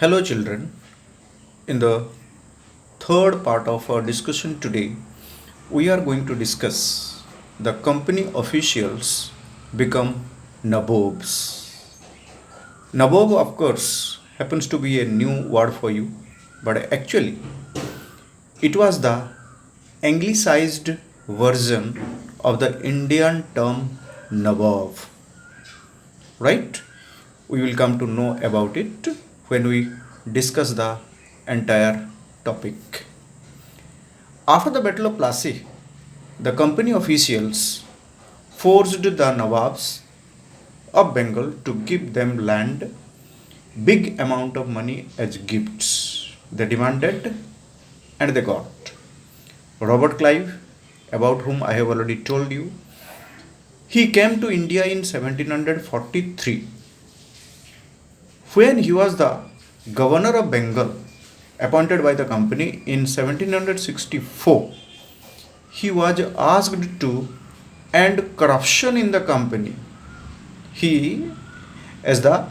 Hello, children. In the third part of our discussion today, we are going to discuss the company officials become nabobs. Nabob, of course, happens to be a new word for you, but actually, it was the anglicized version of the Indian term nabob. Right? We will come to know about it when we discuss the entire topic. After the Battle of Plassey, the company officials forced the Nawabs of Bengal to give them land, big amount of money as gifts. They demanded and they got. Robert Clive, about whom I have already told you, he came to India in 1743. When he was the governor of Bengal, appointed by the company in 1764, he was asked to end corruption in the company. He, as the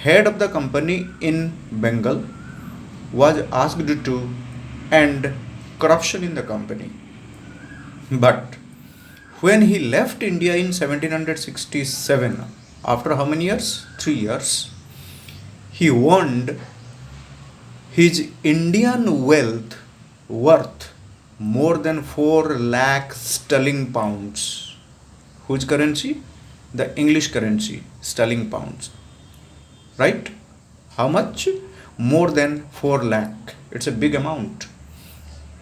head of the company in Bengal, was asked to end corruption in the company. But when he left India in 1767, after how many years? 3 years, he warned his Indian wealth worth more than 4 lakh sterling pounds. Whose currency? The English currency, sterling pounds. Right? How much? More than 4 lakh. It's a big amount.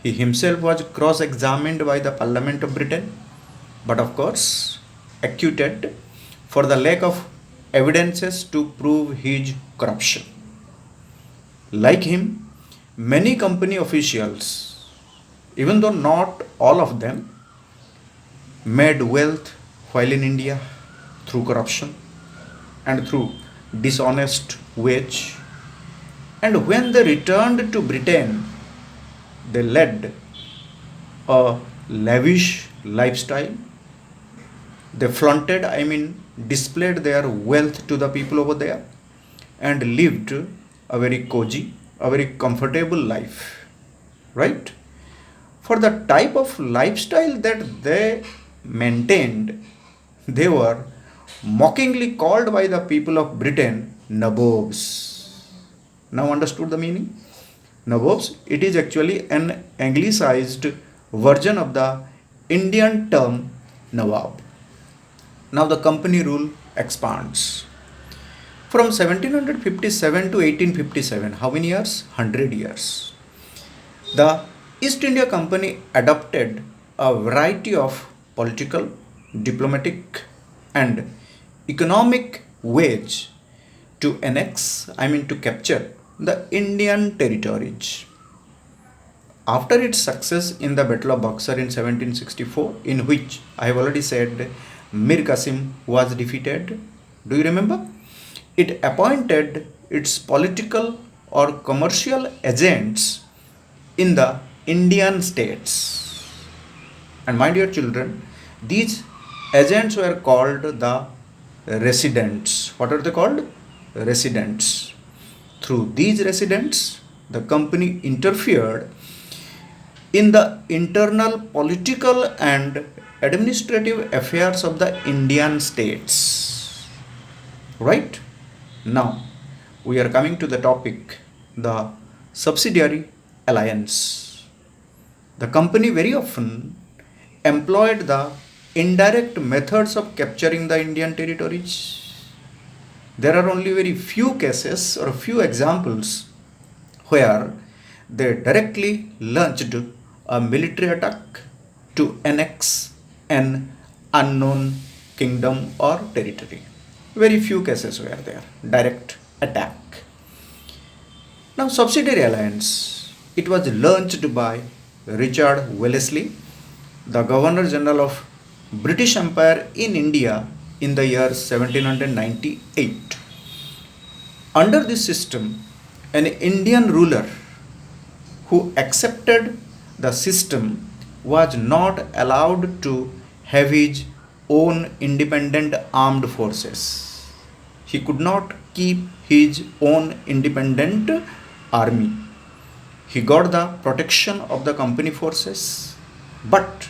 He himself was cross examined by the Parliament of Britain, but of course, acquitted for the lack of evidences to prove his corruption. Like him, many company officials, even though not all of them, made wealth while in India through corruption and through dishonest wage. And when they returned to Britain, they led a lavish lifestyle. They flaunted, displayed their wealth to the people over there and lived a very cozy, a very comfortable life. Right? For the type of lifestyle that they maintained, they were mockingly called by the people of Britain nabobs. Now understood the meaning? Nabobs, it is actually an anglicized version of the Indian term nawab. Now the company rule expands. From 1757 to 1857, how many years? 100 years. The East India Company adopted a variety of political, diplomatic, and economic ways to to capture the Indian territories. After its success in the Battle of Buxar in 1764, in which I have already said Mir Qasim was defeated, do you remember? It appointed its political or commercial agents in the Indian states. And my dear children, these agents were called the residents. What are they called? Residents. Through these residents, the company interfered in the internal political and administrative affairs of the Indian states. Right? Now, we are coming to the topic, the subsidiary alliance. The company very often employed the indirect methods of capturing the Indian territories. There are only very few cases or few examples where they directly launched a military attack to annex an unknown kingdom or territory. Very few cases were there, direct attack. Now, subsidiary alliance, it was launched by Richard Wellesley, the Governor General of British Empire in India in the year 1798. Under this system, an Indian ruler who accepted the system was not allowed to have his own independent armed forces. He could not keep his own independent army. He got the protection of the company forces, but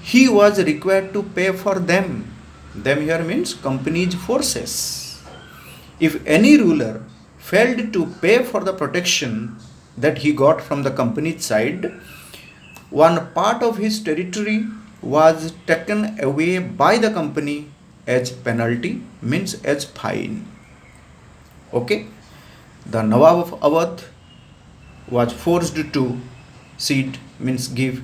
he was required to pay for them. Them here means company's forces. If any ruler failed to pay for the protection that he got from the company's side, one part of his territory was taken away by the company as penalty, means as fine. Okay, the Nawab of Awadh was forced to cede, means give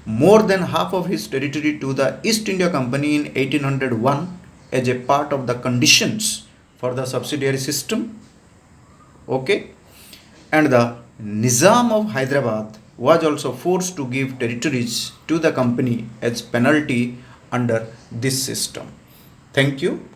more than half of his territory to the East India Company in 1801 as a part of the conditions for the subsidiary system. Okay, and the Nizam of Hyderabad was also forced to give territories to the company as penalty under this system. Thank you.